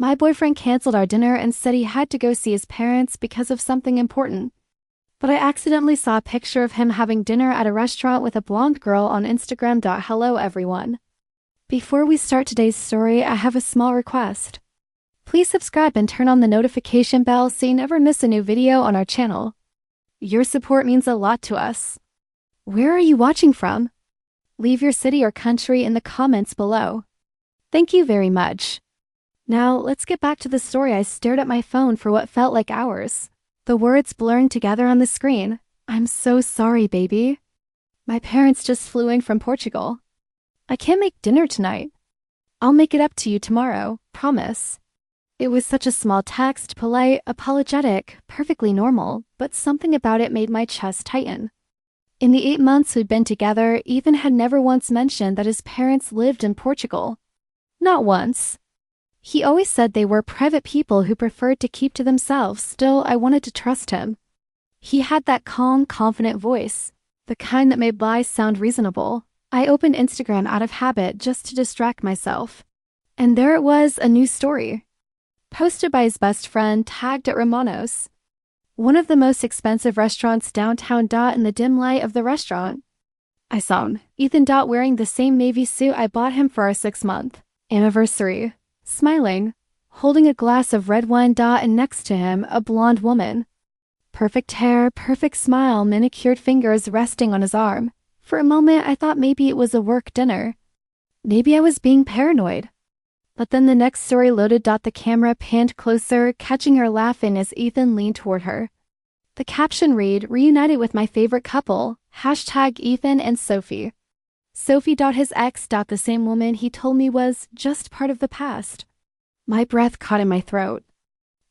My boyfriend canceled our dinner and said he had to go see his parents because of something important. But I accidentally saw a picture of him having dinner at a restaurant with a blonde girl on Instagram. Hello everyone. Before we start today's story, I have a small request. Please subscribe and turn on the notification bell so you never miss a new video on our channel. Your support means a lot to us. Where are you watching from? Leave your city or country in the comments below. Thank you very much. Now, let's get back to the story. I stared at my phone for what felt like hours. The words blurring together on the screen. I'm so sorry, baby. My parents just flew in from Portugal. I can't make dinner tonight. I'll make it up to you tomorrow, promise. It was such a small text, polite, apologetic, perfectly normal, but something about it made my chest tighten. In the 8 months we'd been together, Ethan had never once mentioned that his parents lived in Portugal. Not once. He always said they were private people who preferred to keep to themselves. Still, I wanted to trust him. He had that calm, confident voice, the kind that made lies sound reasonable. I opened Instagram out of habit just to distract myself. And there it was, a new story. Posted by his best friend, tagged at Romano's. One of the most expensive restaurants downtown. In the dim light of the restaurant, I saw Ethan wearing the same navy suit I bought him for our 6-month anniversary, smiling, holding a glass of red wine. And next to him, a blonde woman. Perfect hair, perfect smile, manicured fingers resting on his arm. For a moment, I thought maybe it was a work dinner. Maybe I was being paranoid. But then the next story loaded. The camera panned closer, catching her laughing as Ethan leaned toward her. The caption read, "Reunited with my favorite couple, #Ethan and Sophie." Sophie. His ex. The same woman he told me was just part of the past. My breath caught in my throat.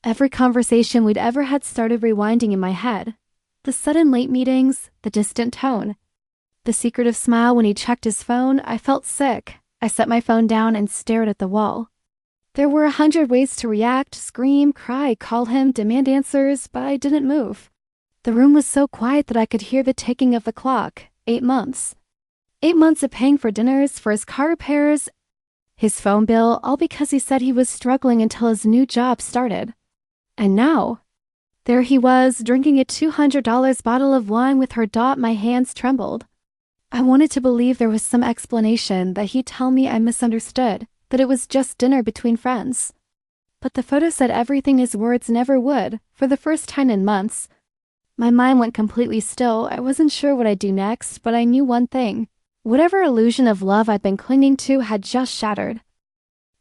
Every conversation we'd ever had started rewinding in my head. The sudden late meetings, the distant tone. The secretive smile when he checked his phone. I felt sick. I set my phone down and stared at the wall. There were 100 ways to react, scream, cry, call him, demand answers, but I didn't move. The room was so quiet that I could hear the ticking of the clock. 8 months. 8 months of paying for dinners, for his car repairs, his phone bill, all because he said he was struggling until his new job started. And now, there he was, drinking a $200 bottle of wine with her. My hands trembled. I wanted to believe there was some explanation, that he'd tell me I misunderstood, that it was just dinner between friends. But the photo said everything his words never would. For the first time in months, my mind went completely still. I wasn't sure what I'd do next, but I knew one thing. Whatever illusion of love I'd been clinging to had just shattered.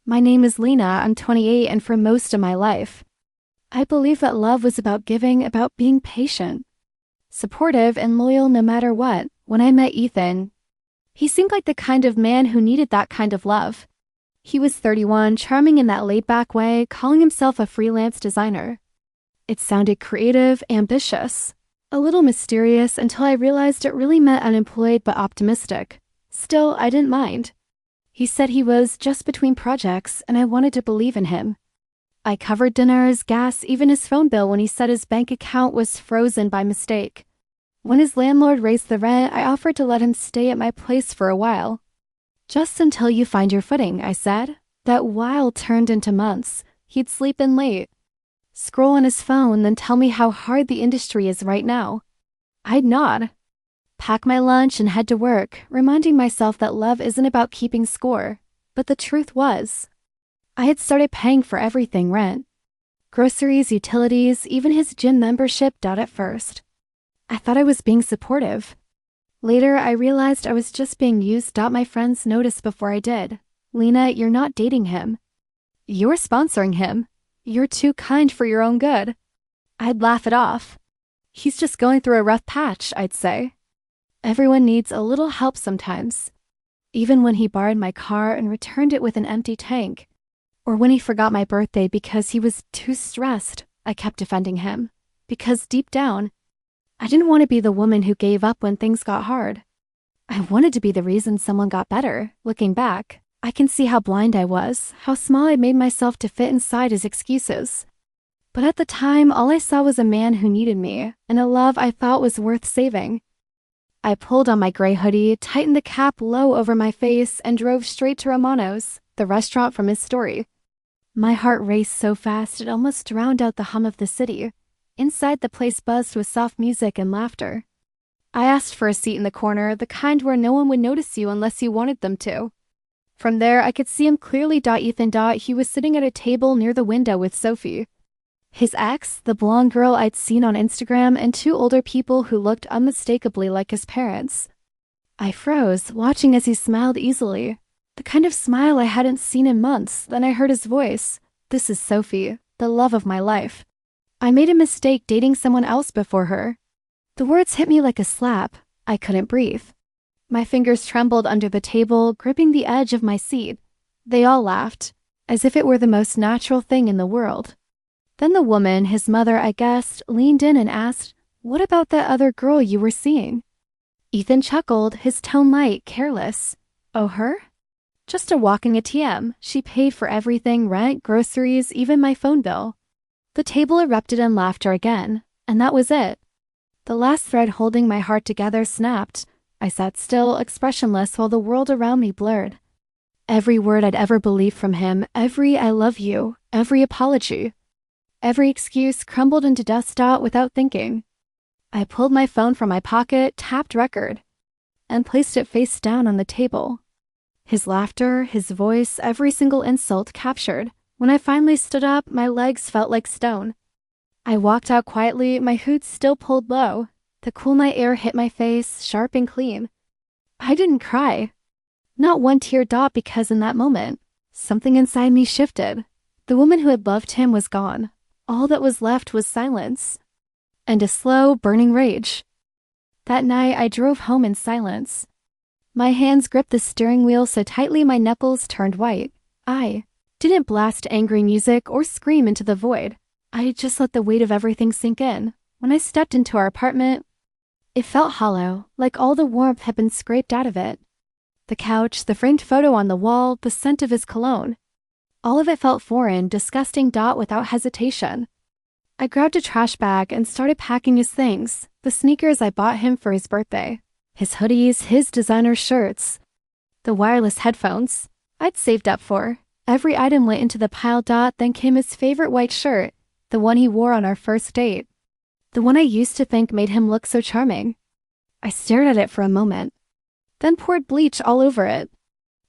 My name is Lena, I'm 28, and for most of my life, I believed that love was about giving, about being patient, supportive, and loyal no matter what. When I met Ethan, he seemed like the kind of man who needed that kind of love. He was 31, charming in that laid-back way, calling himself a freelance designer. It sounded creative, ambitious, a little mysterious until I realized it really meant unemployed but optimistic. Still, I didn't mind. He said he was just between projects, and I wanted to believe in him. I covered dinners, gas, even his phone bill when he said his bank account was frozen by mistake. When his landlord raised the rent, I offered to let him stay at my place for a while. Just until you find your footing, I said. That while turned into months. He'd sleep in late, scroll on his phone, then tell me how hard the industry is right now. I'd nod, pack my lunch and head to work, reminding myself that love isn't about keeping score. But the truth was, I had started paying for everything: rent, groceries, utilities, even his gym membership. At first, I thought I was being supportive. Later, I realized I was just being used. My friends noticed before I did. Lena, you're not dating him. You're sponsoring him. You're too kind for your own good. I'd laugh it off. He's just going through a rough patch, I'd say. Everyone needs a little help sometimes. Even when he borrowed my car and returned it with an empty tank. Or when he forgot my birthday because he was too stressed, I kept defending him. Because deep down, I didn't want to be the woman who gave up when things got hard. I wanted to be the reason someone got better. Looking back, I can see how blind I was, how small I made myself to fit inside his excuses. But at the time, all I saw was a man who needed me, and a love I thought was worth saving. I pulled on my gray hoodie, tightened the cap low over my face, and drove straight to Romano's, the restaurant from his story. My heart raced so fast it almost drowned out the hum of the city. Inside, the place buzzed with soft music and laughter. I asked for a seat in the corner, the kind where no one would notice you unless you wanted them to. From there, I could see him clearly. Ethan. He was sitting at a table near the window with Sophie, his ex, the blonde girl I'd seen on Instagram, and two older people who looked unmistakably like his parents. I froze, watching as he smiled easily. The kind of smile I hadn't seen in months. Then I heard his voice. "This is Sophie, the love of my life. I made a mistake dating someone else before her." The words hit me like a slap. I couldn't breathe. My fingers trembled under the table, gripping the edge of my seat. They all laughed, as if it were the most natural thing in the world. Then the woman, his mother, I guessed, leaned in and asked, "What about that other girl you were seeing?" Ethan chuckled, his tone light, careless. "Oh, her? Just a walking ATM. She paid for everything, rent, groceries, even my phone bill." The table erupted in laughter again, and that was it. The last thread holding my heart together snapped. I sat still, expressionless, while the world around me blurred. Every word I'd ever believed from him, every "I love you," every apology, every excuse crumbled into dust without thinking. I pulled my phone from my pocket, tapped record, and placed it face down on the table. His laughter, his voice, every single insult captured. When I finally stood up, my legs felt like stone. I walked out quietly, my hood still pulled low. The cool night air hit my face, sharp and clean. I didn't cry. Not one tear, because in that moment, something inside me shifted. The woman who had loved him was gone. All that was left was silence. And a slow, burning rage. That night, I drove home in silence. My hands gripped the steering wheel so tightly my knuckles turned white. I didn't blast angry music or scream into the void. I just let the weight of everything sink in. When I stepped into our apartment, it felt hollow, like all the warmth had been scraped out of it. The couch, the framed photo on the wall, the scent of his cologne. All of it felt foreign, disgusting. Without hesitation, I grabbed a trash bag and started packing his things, the sneakers I bought him for his birthday, his hoodies, his designer shirts, the wireless headphones I'd saved up for. Every item went into the pile. Then came his favorite white shirt, the one he wore on our first date, the one I used to think made him look so charming. I stared at it for a moment, then poured bleach all over it.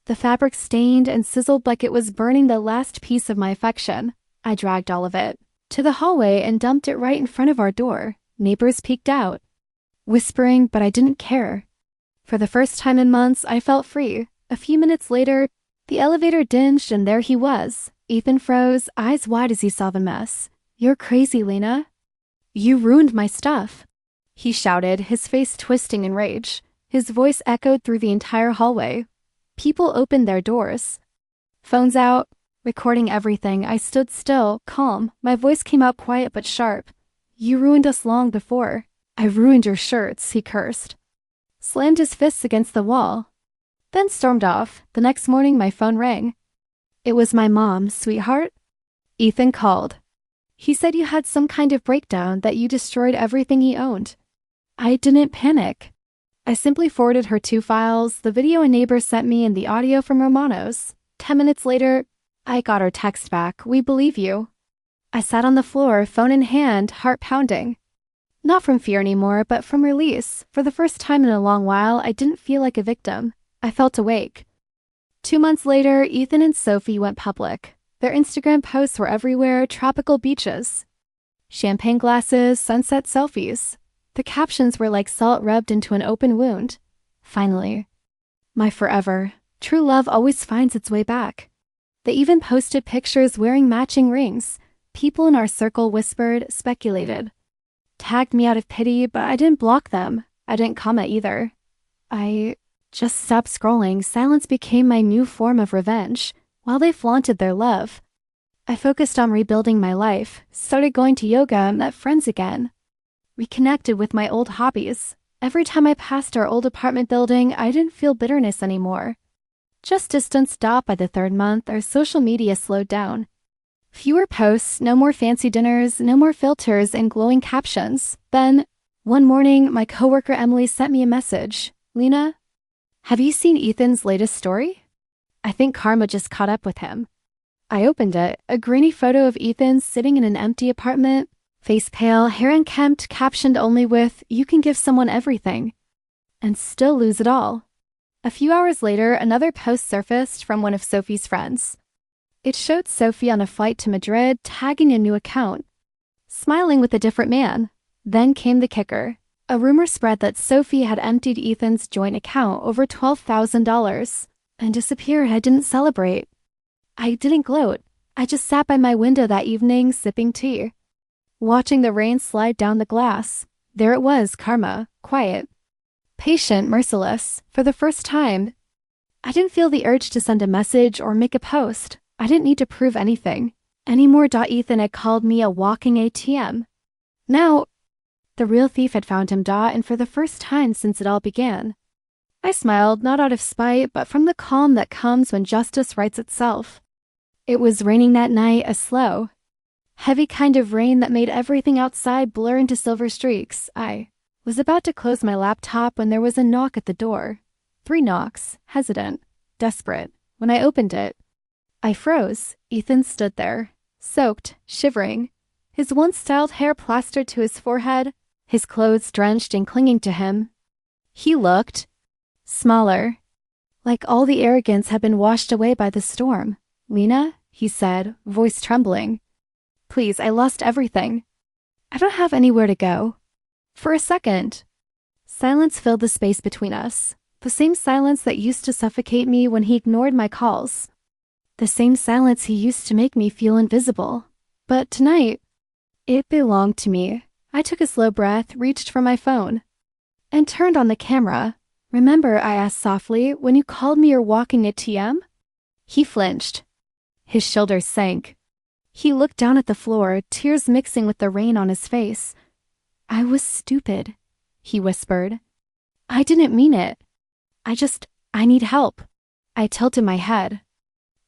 The fabric stained and sizzled like it was burning the last piece of my affection. I dragged all of it to the hallway and dumped it right in front of our door. Neighbors peeked out, whispering, but I didn't care. For the first time in months, I felt free. A few minutes later, the elevator dinged and there he was. Ethan froze, eyes wide as he saw the mess. "You're crazy, Lena. You ruined my stuff," he shouted, his face twisting in rage. His voice echoed through the entire hallway. People opened their doors, phones out, recording everything. I stood still, calm. My voice came out quiet but sharp. "You ruined us long before. I ruined your shirts," he cursed, slammed his fists against the wall, then stormed off. The next morning, my phone rang. It was my mom. "Sweetheart?" Ethan called. "He said you had some kind of breakdown, that you destroyed everything he owned." I didn't panic. I simply forwarded her 2 files, the video a neighbor sent me and the audio from Romano's. 10 minutes later, I got her text back, "We believe you." I sat on the floor, phone in hand, heart pounding. Not from fear anymore, but from release. For the first time in a long while, I didn't feel like a victim. I felt awake. 2 months later, Ethan and Sophie went public. Their Instagram posts were everywhere: tropical beaches, champagne glasses, sunset selfies. The captions were like salt rubbed into an open wound. Finally, my forever. True love always finds its way back. They even posted pictures wearing matching rings. People in our circle whispered, speculated, tagged me out of pity, but I didn't block them. I didn't comment either. I just stopped scrolling. Silence became my new form of revenge. While they flaunted their love, I focused on rebuilding my life, started going to yoga, met friends again, reconnected with my old hobbies. Every time I passed our old apartment building, I didn't feel bitterness anymore. Just distance. By the 3rd month, our social media slowed down. Fewer posts, no more fancy dinners, no more filters and glowing captions. Then, one morning, my coworker Emily sent me a message. "Lena, have you seen Ethan's latest story? I think karma just caught up with him." I opened it, a grainy photo of Ethan sitting in an empty apartment, face pale, hair unkempt, captioned only with, "You can give someone everything," and still lose it all. A few hours later, another post surfaced from one of Sophie's friends. It showed Sophie on a flight to Madrid, tagging a new account, smiling with a different man. Then came the kicker. A rumor spread that Sophie had emptied Ethan's joint account over $12,000 and disappeared. I didn't celebrate. I didn't gloat. I just sat by my window that evening, sipping tea, watching the rain slide down the glass. There it was, karma, quiet, patient, merciless. For the first time, I didn't feel the urge to send a message or make a post. I didn't need to prove anything anymore. Ethan had called me a walking ATM. Now, the real thief had found him. And for the first time since it all began, I smiled, not out of spite, but from the calm that comes when justice rights itself. It was raining that night, a slow, heavy kind of rain that made everything outside blur into silver streaks. I was about to close my laptop when there was a knock at the door. 3 knocks, hesitant, desperate. When I opened it, I froze. Ethan stood there, soaked, shivering, his once styled hair plastered to his forehead, his clothes drenched and clinging to him. He looked smaller, like all the arrogance had been washed away by the storm. "Lena," he said, voice trembling. "Please, I lost everything. I don't have anywhere to go." For a second, silence filled the space between us. The same silence that used to suffocate me when he ignored my calls. The same silence he used to make me feel invisible. But tonight, it belonged to me. I took a slow breath, reached for my phone, and turned on the camera. "Remember," I asked softly, "when you called me your walking ATM?" He flinched. His shoulders sank. He looked down at the floor, tears mixing with the rain on his face. "I was stupid," he whispered. "I didn't mean it. I need help." I tilted my head,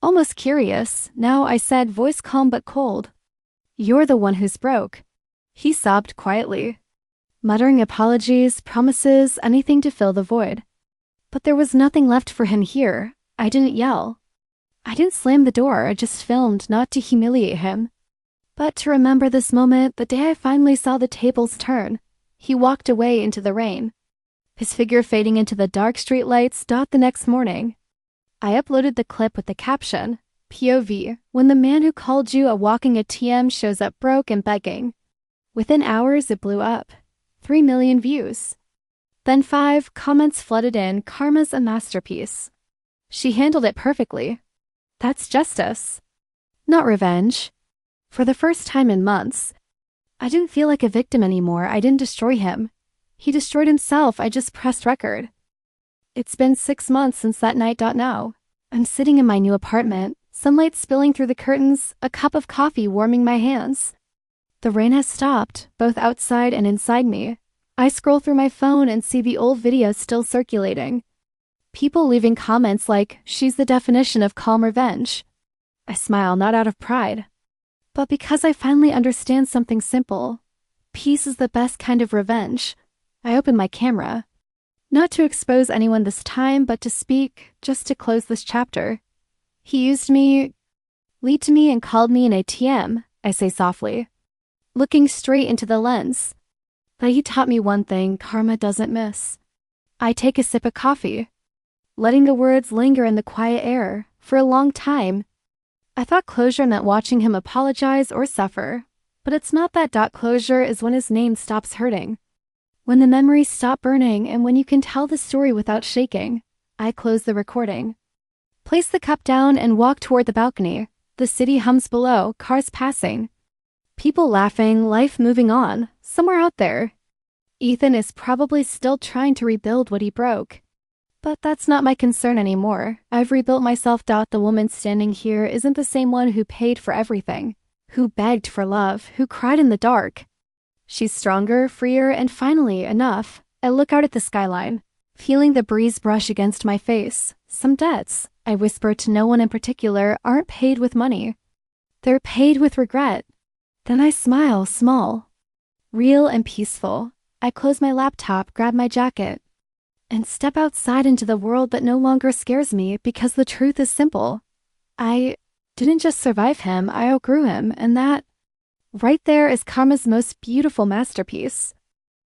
almost curious. "Now," I said, voice calm but cold, "you're the one who's broke." He sobbed quietly, muttering apologies, promises, anything to fill the void. But there was nothing left for him here. I didn't yell. I didn't slam the door. I just filmed, not to humiliate him, but to remember this moment, the day I finally saw the tables turn. He walked away into the rain, his figure fading into the dark streetlights. The next morning, I uploaded the clip with the caption, "POV, when the man who called you a walking ATM shows up broke and begging." Within hours, it blew up. 3 million views. Then 5 comments flooded in. "Karma's a masterpiece. She handled it perfectly. That's justice, not revenge." For the first time in months, I didn't feel like a victim anymore. I didn't destroy him. He destroyed himself. I just pressed record. It's been 6 months since that night. Now, I'm sitting in my new apartment, sunlight spilling through the curtains, a cup of coffee warming my hands. The rain has stopped, both outside and inside me. I scroll through my phone and see the old videos still circulating. People leaving comments like, "She's the definition of calm revenge." I smile, not out of pride, but because I finally understand something simple. Peace is the best kind of revenge. I open my camera, not to expose anyone this time, but to speak, just to close this chapter. He used me, lied to me, and called me an ATM, I say softly, looking straight into the lens. But he taught me one thing karma doesn't miss. I take a sip of coffee, letting the words linger in the quiet air. For a long time, I thought closure meant watching him apologize or suffer. But it's not that. Closure is when his name stops hurting, when the memories stop burning, and when you can tell the story without shaking. I close the recording, place the cup down, and walk toward the balcony. The city hums below, cars passing, people laughing, life moving on. Somewhere out there, Ethan is probably still trying to rebuild what he broke. But that's not my concern anymore. I've rebuilt myself. The woman standing here isn't the same one who paid for everything, who begged for love, who cried in the dark. She's stronger, freer, and finally enough. I look out at the skyline, feeling the breeze brush against my face. Some debts, I whisper to no one in particular, aren't paid with money. They're paid with regret. Then I smile, small, real and peaceful. I close my laptop, grab my jacket, and step outside into the world that no longer scares me because the truth is simple. I didn't just survive him, I outgrew him, and that right there is karma's most beautiful masterpiece.